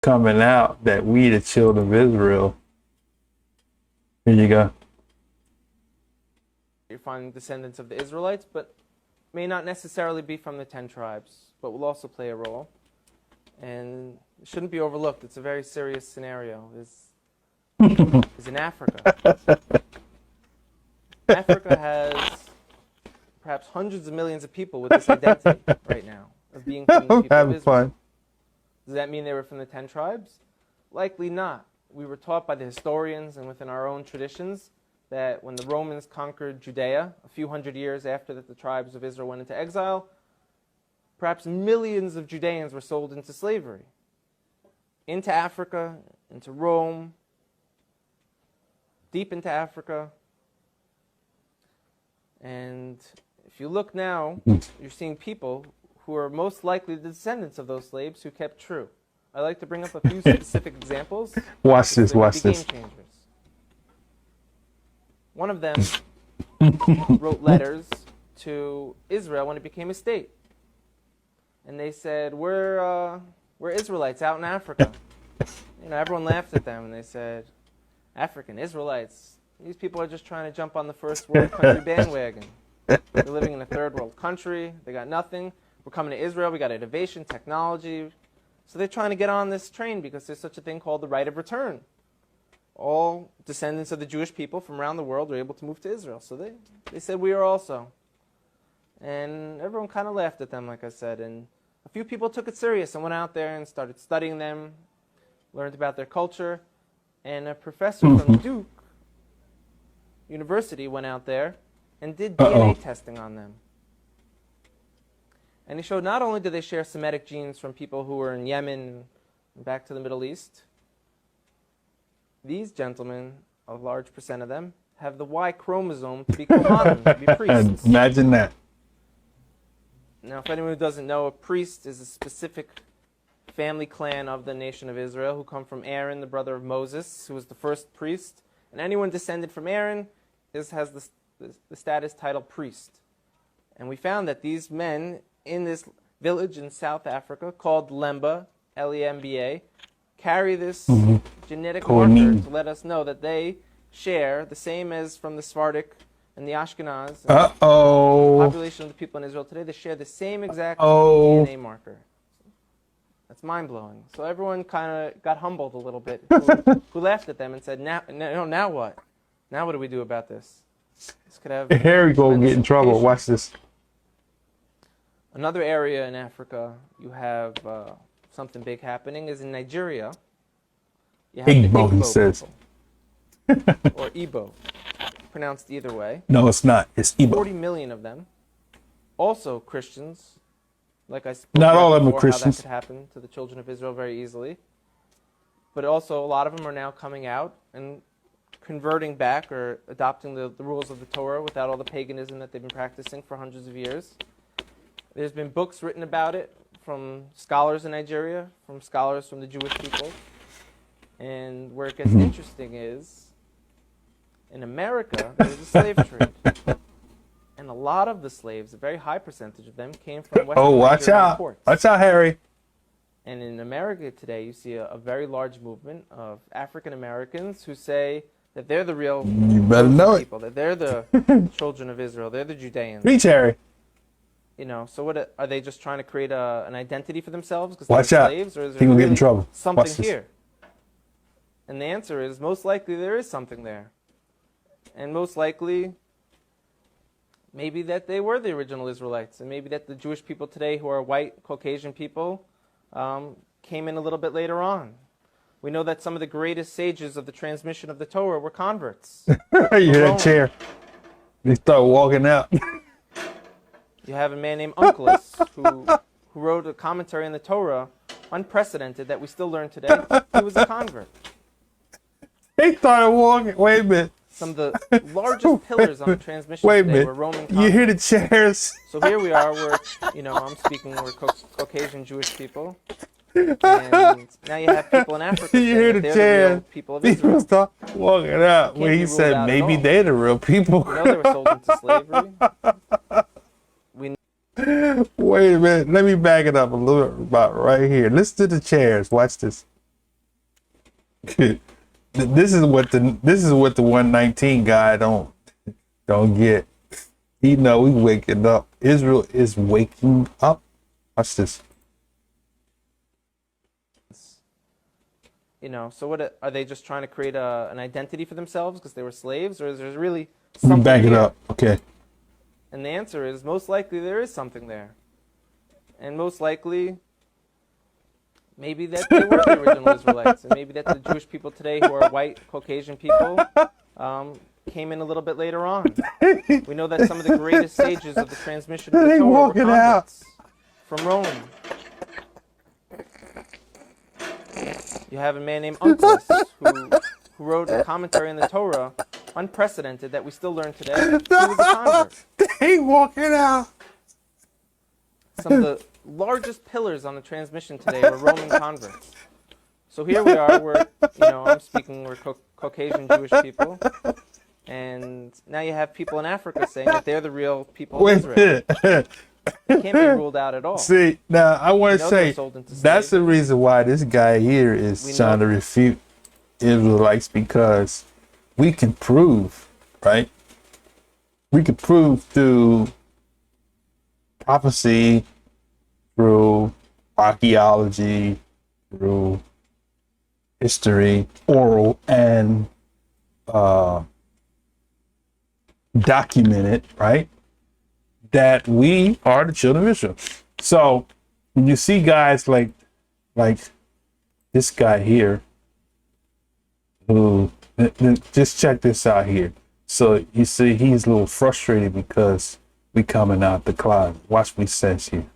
coming out that we, the children of Israel, here you go. You're finding descendants of the Israelites, but may not necessarily be from the 10 tribes, but will also play a role. And it shouldn't be overlooked. It's a very serious scenario. Is in Africa. Africa has perhaps hundreds of millions of people with this identity right now of being from the people of Israel. Fun. Does that mean they were from the 10 tribes? Likely not. We were taught by the historians and within our own traditions that when the Romans conquered Judea, a few hundred years after that the tribes of Israel went into exile, perhaps millions of Judeans were sold into slavery. Into Africa, into Rome, deep into Africa. And if you look now, you're seeing people who are most likely the descendants of those slaves who kept true. I like to bring up a few specific examples. Watch this, watch this. Game changers. One of them wrote letters to Israel when it became a state. And they said, we're Israelites out in Africa. Everyone laughed at them and they said, African Israelites, these people are just trying to jump on the first world country bandwagon. They're living in a third world country. They got nothing. We're coming to Israel. We got innovation, technology. So they're trying to get on this train because there's such a thing called the right of return. All descendants of the Jewish people from around the world are able to move to Israel. So they said we are also. And everyone kind of laughed at them, like I said. And a few people took it serious and went out there and started studying them, learned about their culture. And a professor from Duke University went out there and did DNA testing on them. And he showed not only did they share Semitic genes from people who were in Yemen and back to the Middle East, these gentlemen, a large percent of them, have the Y chromosome to be Kohanim, to be priests. Imagine that. Now, if anyone who doesn't know, a priest is a specific family clan of the nation of Israel who come from Aaron, the brother of Moses, who was the first priest. And anyone descended from Aaron has the status title priest. And we found that these men in this village in South Africa called Lemba, L-E-M-B-A, carry this genetic marker to let us know that they share the same as from the Sephardic and the Ashkenaz. And the population of the people in Israel today, they share the same exact DNA marker. That's mind-blowing. So everyone kind of got humbled a little bit, who laughed at them and said, now what? Now what do we do about this? This could have Harry go get in trouble. Watch this. Another area in Africa you have something big happening is in Nigeria. You have Igbo, he says. Or Igbo, pronounced either way. No, it's not. It's Igbo. 40 million of them. Also Christians. Like I spoke not all about of them are before, Christians. how that could happen to the children of Israel very easily. But also a lot of them are now coming out and converting back or adopting the rules of the Torah without all the paganism that they've been practicing for hundreds of years. There's been books written about it from scholars in Nigeria, from scholars from the Jewish people. And where it gets interesting is, in America, there's a slave trade. And a lot of the slaves, a very high percentage of them, came from Western Nigerian ports. Watch out, Harry. And in America today, you see a very large movement of African Americans who say that they're the real people, that they're the children of Israel, they're the Judeans. Reach, Harry. So what are they just trying to create an identity for themselves because they're slaves, or is there really get in trouble. Something here? And the answer is most likely there is something there, and most likely maybe that they were the original Israelites, and maybe that the Jewish people today who are white Caucasian people came in a little bit later on. We know that some of the greatest sages of the transmission of the Torah were converts. You hear that chair? They start walking out. You have a man named Onkelos who wrote a commentary on the Torah, unprecedented, that we still learn today. He was a convert. They started walking. Wait a minute. Some of the largest pillars on the transmission today were Roman converts. You hear the chairs? So here we are. I'm speaking. We're Caucasian Jewish people. And now you have people in Africa you hear the chairs? People of Israel. People start walking out. Where he said maybe they're the real people. They were sold into slavery. Wait a minute. Let me back it up a little about right here. Listen to the chairs. Watch this. This is what the 119 guy don't get. He know we waking up. Israel is waking up. Watch this. You know, so what are they just trying to create an identity for themselves because they were slaves, or is there really Let me something back it here? up. Okay. And the answer is most likely there is something there, and most likely maybe that they were the original Israelites, and maybe that the Jewish people today who are white Caucasian people came in a little bit later on. We know that some of the greatest stages of the transmission of the They Torah were walking out. converts from Rome. You have a man named Unctus who wrote a commentary on the Torah, unprecedented, that we still learn today. He was a convert. They walking out. Some of the largest pillars on the transmission today were Roman converts. So here we are, we're Caucasian Jewish people. And now you have people in Africa saying that they're the real people of Israel. They can't be ruled out at all. See, now I want to say that's the slavery. reason why this guy here is trying to refute Israelites, because we can prove, right? We can prove through prophecy, through archaeology, through history, oral and documented, right? That we are the children of Israel. So when you see guys like this guy here, who just check this out here. So you see he's a little frustrated because we coming out the closet. Watch what he says here.